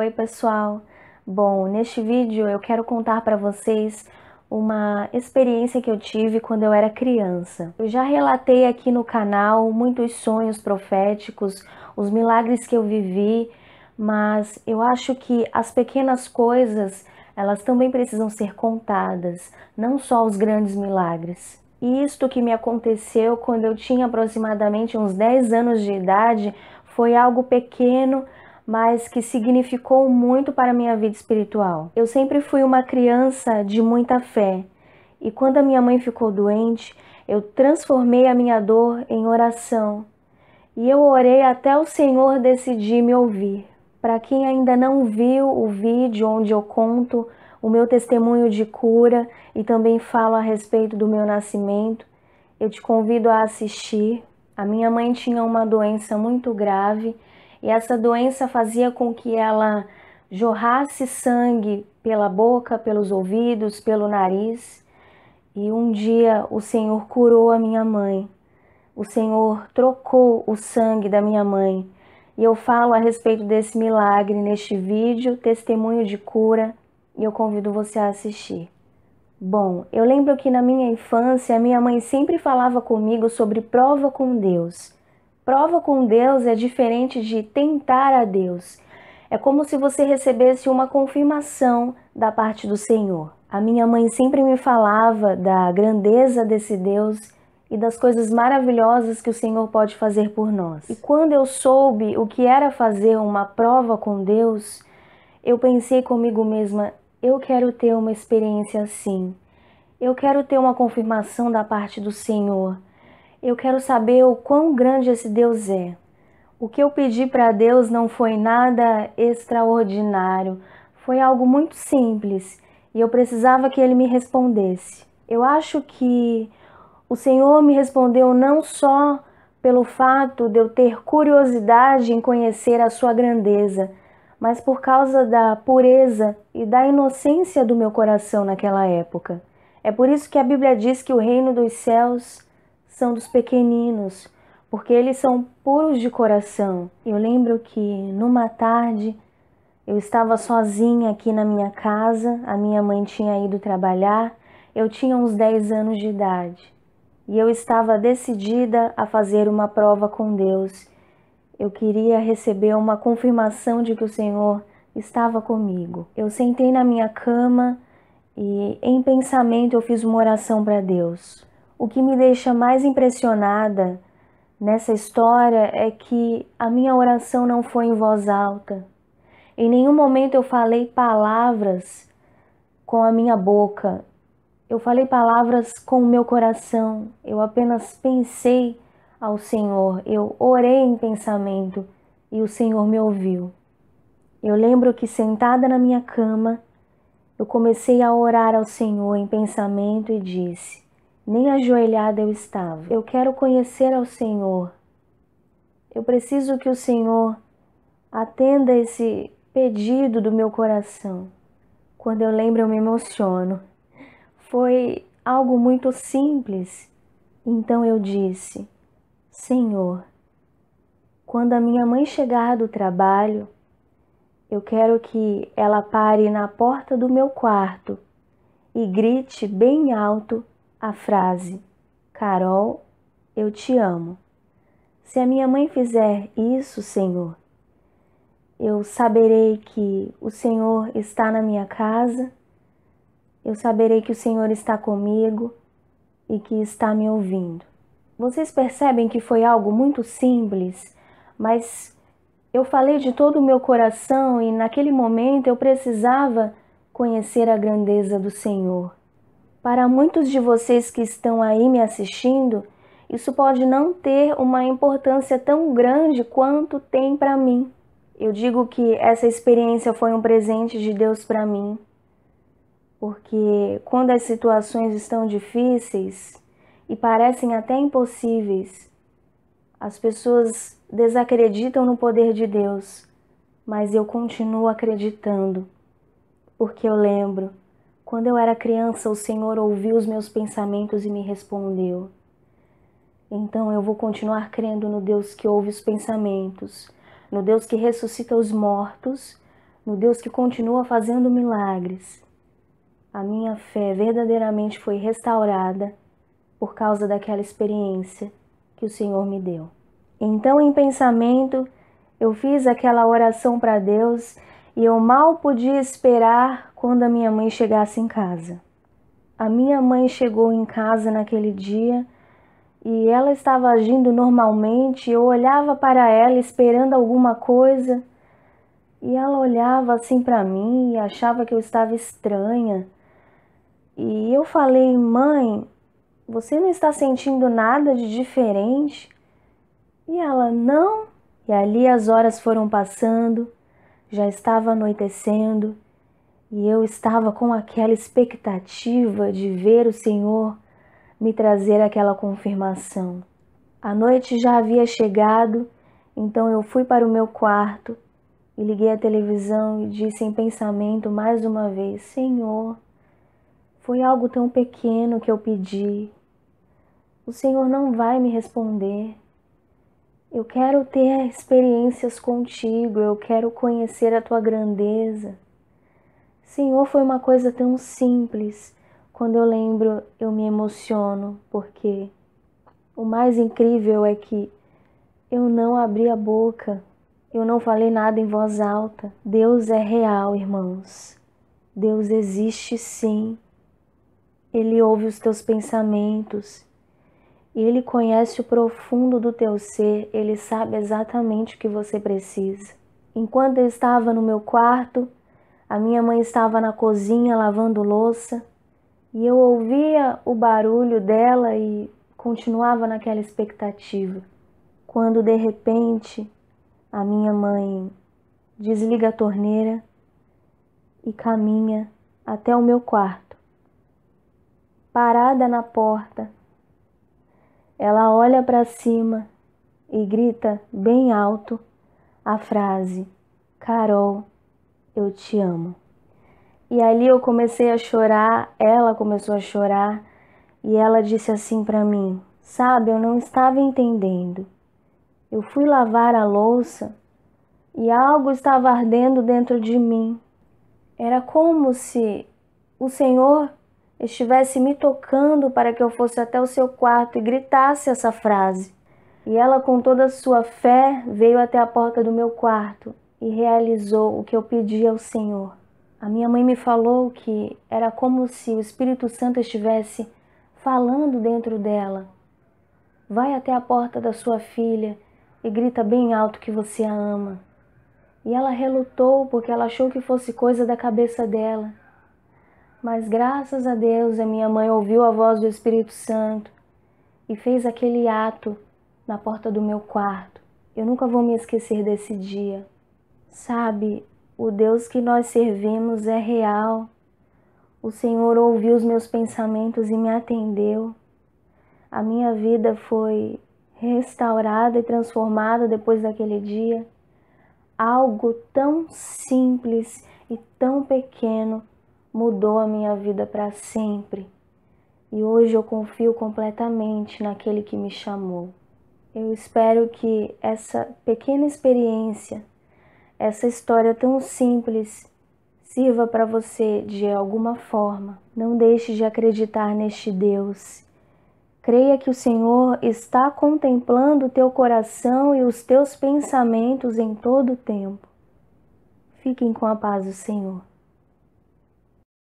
Oi, pessoal! Bom, neste vídeo eu quero contar para vocês uma experiência que eu tive quando eu era criança. Eu já relatei aqui no canal muitos sonhos proféticos, os milagres que eu vivi, mas eu acho que as pequenas coisas, elas também precisam ser contadas, não só os grandes milagres. E isto que me aconteceu quando eu tinha aproximadamente uns 10 anos de idade foi algo pequeno, mas que significou muito para a minha vida espiritual. Eu sempre fui uma criança de muita fé, e quando a minha mãe ficou doente, eu transformei a minha dor em oração, e eu orei até o Senhor decidir me ouvir. Para quem ainda não viu o vídeo onde eu conto o meu testemunho de cura e também falo a respeito do meu nascimento, eu te convido a assistir. A minha mãe tinha uma doença muito grave e essa doença fazia com que ela jorrasse sangue pela boca, pelos ouvidos, pelo nariz. E um dia o Senhor curou a minha mãe. O Senhor trocou o sangue da minha mãe. E eu falo a respeito desse milagre neste vídeo, testemunho de cura, e eu convido você a assistir. Bom, eu lembro que na minha infância, a minha mãe sempre falava comigo sobre prova com Deus. Prova com Deus é diferente de tentar a Deus. É como se você recebesse uma confirmação da parte do Senhor. A minha mãe sempre me falava da grandeza desse Deus e das coisas maravilhosas que o Senhor pode fazer por nós. E quando eu soube o que era fazer uma prova com Deus, eu pensei comigo mesma, eu quero ter uma experiência assim. Eu quero ter uma confirmação da parte do Senhor. Eu quero saber o quão grande esse Deus é. O que eu pedi para Deus não foi nada extraordinário. Foi algo muito simples e eu precisava que Ele me respondesse. Eu acho que o Senhor me respondeu não só pelo fato de eu ter curiosidade em conhecer a sua grandeza, mas por causa da pureza e da inocência do meu coração naquela época. É por isso que a Bíblia diz que o reino dos céus são dos pequeninos, porque eles são puros de coração. Eu lembro que numa tarde eu estava sozinha aqui na minha casa, a minha mãe tinha ido trabalhar, eu tinha uns 10 anos de idade. E eu estava decidida a fazer uma prova com Deus. Eu queria receber uma confirmação de que o Senhor estava comigo. Eu sentei na minha cama e em pensamento eu fiz uma oração para Deus. O que me deixa mais impressionada nessa história é que a minha oração não foi em voz alta. Em nenhum momento eu falei palavras com a minha boca. Eu falei palavras com o meu coração. Eu apenas pensei ao Senhor. Eu orei em pensamento e o Senhor me ouviu. Eu lembro que sentada na minha cama, eu comecei a orar ao Senhor em pensamento e disse: nem ajoelhada eu estava. Eu quero conhecer ao Senhor. Eu preciso que o Senhor atenda esse pedido do meu coração. Quando eu lembro, eu me emociono. Foi algo muito simples. Então eu disse: Senhor, quando a minha mãe chegar do trabalho, eu quero que ela pare na porta do meu quarto e grite bem alto a frase: Carol, eu te amo. Se a minha mãe fizer isso, Senhor, eu saberei que o Senhor está na minha casa, eu saberei que o Senhor está comigo e que está me ouvindo. Vocês percebem que foi algo muito simples, mas eu falei de todo o meu coração e naquele momento eu precisava conhecer a grandeza do Senhor. Para muitos de vocês que estão aí me assistindo, isso pode não ter uma importância tão grande quanto tem para mim. Eu digo que essa experiência foi um presente de Deus para mim, porque quando as situações estão difíceis e parecem até impossíveis, as pessoas desacreditam no poder de Deus, mas eu continuo acreditando, porque eu lembro, quando eu era criança, o Senhor ouviu os meus pensamentos e me respondeu. Então eu vou continuar crendo no Deus que ouve os pensamentos, no Deus que ressuscita os mortos, no Deus que continua fazendo milagres, a minha fé verdadeiramente foi restaurada por causa daquela experiência que o Senhor me deu. Então, em pensamento, eu fiz aquela oração para Deus e eu mal podia esperar quando a minha mãe chegasse em casa. A minha mãe chegou em casa naquele dia e ela estava agindo normalmente. Eu olhava para ela esperando alguma coisa e ela olhava assim para mim e achava que eu estava estranha. E eu falei: mãe, você não está sentindo nada de diferente? E ela: não. E ali as horas foram passando, já estava anoitecendo e eu estava com aquela expectativa de ver o Senhor me trazer aquela confirmação. A noite já havia chegado, então eu fui para o meu quarto e liguei a televisão e disse em pensamento mais uma vez: Senhor, foi algo tão pequeno que eu pedi. O Senhor não vai me responder. Eu quero ter experiências contigo, eu quero conhecer a tua grandeza. Senhor, foi uma coisa tão simples. Quando eu lembro, eu me emociono, porque o mais incrível é que eu não abri a boca, eu não falei nada em voz alta. Deus é real, irmãos. Deus existe sim. Ele ouve os teus pensamentos. Ele conhece o profundo do teu ser. Ele sabe exatamente o que você precisa. Enquanto eu estava no meu quarto, a minha mãe estava na cozinha lavando louça e eu ouvia o barulho dela e continuava naquela expectativa. Quando de repente a minha mãe desliga a torneira e caminha até o meu quarto. Parada na porta, ela olha para cima e grita bem alto a frase: Carol, eu te amo. E ali eu comecei a chorar, ela começou a chorar e ela disse assim para mim: sabe, eu não estava entendendo. Eu fui lavar a louça e algo estava ardendo dentro de mim. Era como se o Senhor estivesse me tocando para que eu fosse até o seu quarto e gritasse essa frase. E ela, com toda a sua fé, veio até a porta do meu quarto e realizou o que eu pedi ao Senhor. A minha mãe me falou que era como se o Espírito Santo estivesse falando dentro dela. Vai até a porta da sua filha e grita bem alto que você a ama. E ela relutou porque ela achou que fosse coisa da cabeça dela. Mas graças a Deus a minha mãe ouviu a voz do Espírito Santo e fez aquele ato na porta do meu quarto. Eu nunca vou me esquecer desse dia. Sabe, o Deus que nós servimos é real. O Senhor ouviu os meus pensamentos e me atendeu. A minha vida foi restaurada e transformada depois daquele dia. Algo tão simples e tão pequeno mudou a minha vida para sempre. E hoje eu confio completamente naquele que me chamou. Eu espero que essa pequena experiência, essa história tão simples, sirva para você de alguma forma. Não deixe de acreditar neste Deus. Creia que o Senhor está contemplando o teu coração e os teus pensamentos em todo o tempo. Fiquem com a paz do Senhor.